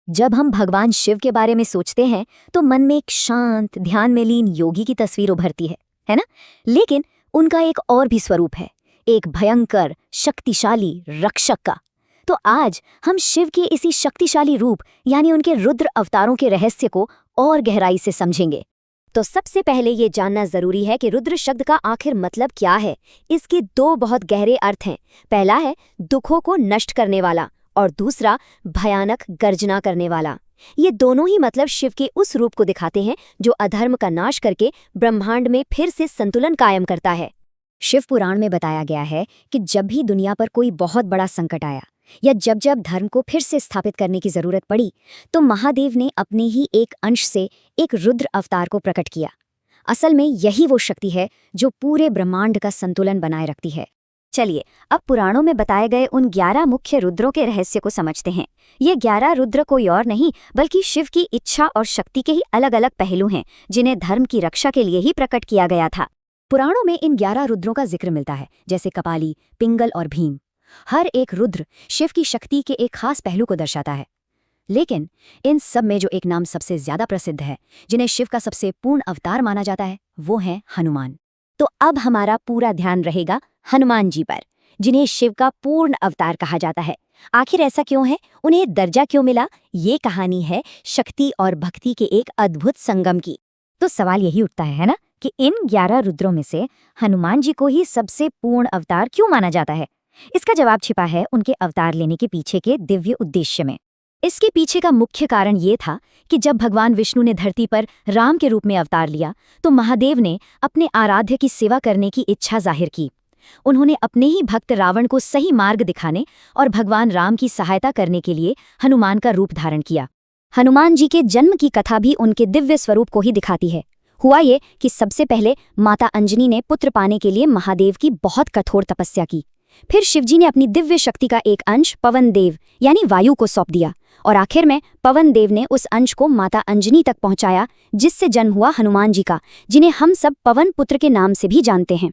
जब हम भगवान शिव के बारे में सोचते हैं तो मन में एक शांत, ध्यान में लीन योगी की तस्वीर उभरती है ना? लेकिन उनका एक और भी स्वरूप है, एक भयंकर, शक्तिशाली रक्षक का। तो आज हम शिव के इसी शक्तिशाली रूप यानी उनके रुद्र अवतारों के रहस्य को और गहराई से समझेंगे। तो सबसे पहले ये जानना जरूरी है कि रुद्र शब्द का आखिर मतलब क्या है। इसके दो बहुत गहरे अर्थ हैं। पहला है दुखों को नष्ट करने वाला और दूसरा भयानक गर्जना करने वाला। ये दोनों ही मतलब शिव के उस रूप को दिखाते हैं जो अधर्म का नाश करके ब्रह्मांड में फिर से संतुलन कायम करता है। शिव पुराण में बताया गया है कि जब भी दुनिया पर कोई बहुत बड़ा संकट आया या जब जब धर्म को फिर से स्थापित करने की जरूरत पड़ी तो महादेव ने अपने ही एक अंश से एक रुद्र अवतार को प्रकट किया। असल में यही वो शक्ति है जो पूरे ब्रह्मांड का संतुलन बनाए रखती है। चलिए अब पुराणों में बताए गए उन 11 मुख्य रुद्रों के रहस्य को समझते हैं। ये 11 रुद्र कोई और नहीं बल्कि शिव की इच्छा और शक्ति के ही अलग अलग पहलू हैं जिन्हें धर्म की रक्षा के लिए ही प्रकट किया गया था। पुराणों में इन 11 रुद्रों का जिक्र मिलता है, जैसे कपाली, पिंगल और भीम। हर एक रुद्र शिव की शक्ति के एक खास पहलू को दर्शाता है। लेकिन इन सब में जो एक नाम सबसे ज्यादा प्रसिद्ध है, जिन्हें शिव का सबसे पूर्ण अवतार माना जाता है, वो है हनुमान। तो अब हमारा पूरा ध्यान रहेगा हनुमान जी पर, जिन्हें शिव का पूर्ण अवतार कहा जाता है। आखिर ऐसा क्यों है, उन्हें दर्जा क्यों मिला? ये कहानी है शक्ति और भक्ति के एक अद्भुत संगम की। तो सवाल यही उठता है ना, कि इन 11 रुद्रों में से हनुमान जी को ही सबसे पूर्ण अवतार क्यों माना जाता है? इसका जवाब छिपा है उनके अवतार लेने के पीछे के दिव्य उद्देश्य में। इसके पीछे का मुख्य कारण ये था कि जब भगवान विष्णु ने धरती पर राम के रूप में अवतार लिया तो महादेव ने अपने आराध्य की सेवा करने की इच्छा जाहिर की। उन्होंने अपने ही भक्त रावण को सही मार्ग दिखाने और भगवान राम की सहायता करने के लिए हनुमान का रूप धारण किया। हनुमान जी के जन्म की कथा भी उनके दिव्य स्वरूप को ही दिखाती है। हुआ ये कि सबसे पहले माता अंजनी ने पुत्र पाने के लिए महादेव की बहुत कठोर तपस्या की। फिर शिवजी ने अपनी दिव्य शक्ति का एक अंश पवन देव यानी वायु को सौंप दिया और आखिर में पवन देव ने उस अंश को माता अंजनी तक पहुंचाया, जिससे जन्म हुआ हनुमान जी का, जिन्हें हम सब पवन पुत्र के नाम से भी जानते हैं।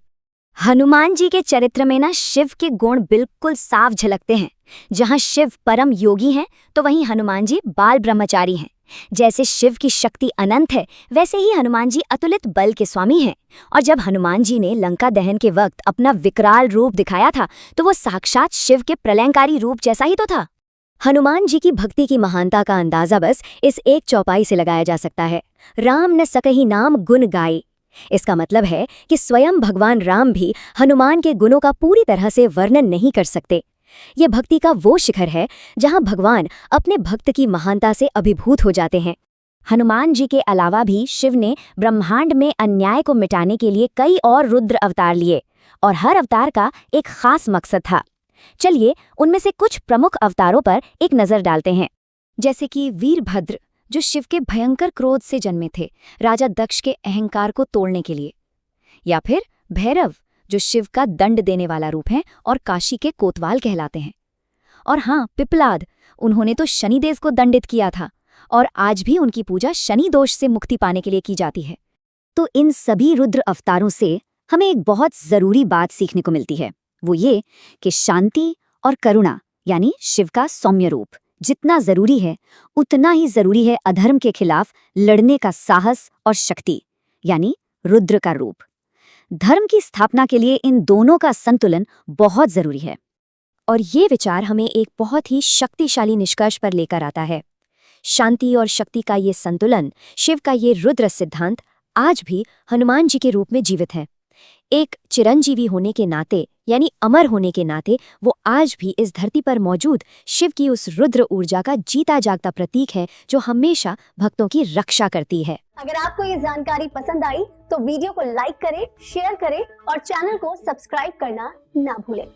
हनुमान जी के चरित्र में ना शिव के गुण बिल्कुल साफ झलकते हैं। जहां शिव परम योगी हैं तो वहीं हनुमान जी बाल ब्रह्मचारी हैं। जैसे शिव की शक्ति अनंत है, वैसे ही हनुमान जी अतुलित बल के स्वामी हैं। और जब हनुमान जी ने लंका दहन के वक्त अपना विकराल रूप दिखाया था तो वो साक्षात शिव के प्रलयंकारी रूप जैसा ही तो था। हनुमान जी की भक्ति की महानता का अंदाजा बस इस एक चौपाई से लगाया जा सकता है, राम न सकहि नाम गुण गाए। इसका मतलब है कि स्वयं भगवान राम भी हनुमान के गुणों का पूरी तरह से वर्णन नहीं कर सकते। ये भक्ति का वो शिखर है जहां भगवान अपने भक्त की महानता से अभिभूत हो जाते हैं। हनुमान जी के अलावा भी शिव ने ब्रह्मांड में अन्याय को मिटाने के लिए कई और रुद्र अवतार लिए और हर अवतार का एक खास मकसद था। चलिए उनमें से कुछ प्रमुख अवतारों पर एक नजर डालते हैं। जैसे कि वीरभद्र, जो शिव के भयंकर क्रोध से जन्मे थे, राजा दक्ष के अहंकार को तोड़ने के लिए। या फिर भैरव, जो शिव का दंड देने वाला रूप है और काशी के कोतवाल कहलाते हैं। और हाँ, पिपलाद, उन्होंने तो शनिदेव को दंडित किया था और आज भी उनकी पूजा शनि दोष से मुक्ति पाने के लिए की जाती है। तो इन सभी रुद्र अवतारों से हमें एक बहुत जरूरी बात सीखने को मिलती है, वो ये कि शांति और करुणा यानी शिव का सौम्य रूप जितना जरूरी है, उतना ही जरूरी है अधर्म के खिलाफ लड़ने का साहस और शक्ति यानी रुद्र का रूप। धर्म की स्थापना के लिए इन दोनों का संतुलन बहुत जरूरी है। और ये विचार हमें एक बहुत ही शक्तिशाली निष्कर्ष पर लेकर आता है। शांति और शक्ति का ये संतुलन, शिव का ये रुद्र सिद्धांत आज भी हनुमान जी के रूप में जीवित है। एक चिरंजीवी होने के नाते यानी अमर होने के नाते वो आज भी इस धरती पर मौजूद शिव की उस रुद्र ऊर्जा का जीता जागता प्रतीक है जो हमेशा भक्तों की रक्षा करती है। अगर आपको ये जानकारी पसंद आई तो वीडियो को लाइक करें, शेयर करें और चैनल को सब्सक्राइब करना ना भूलें।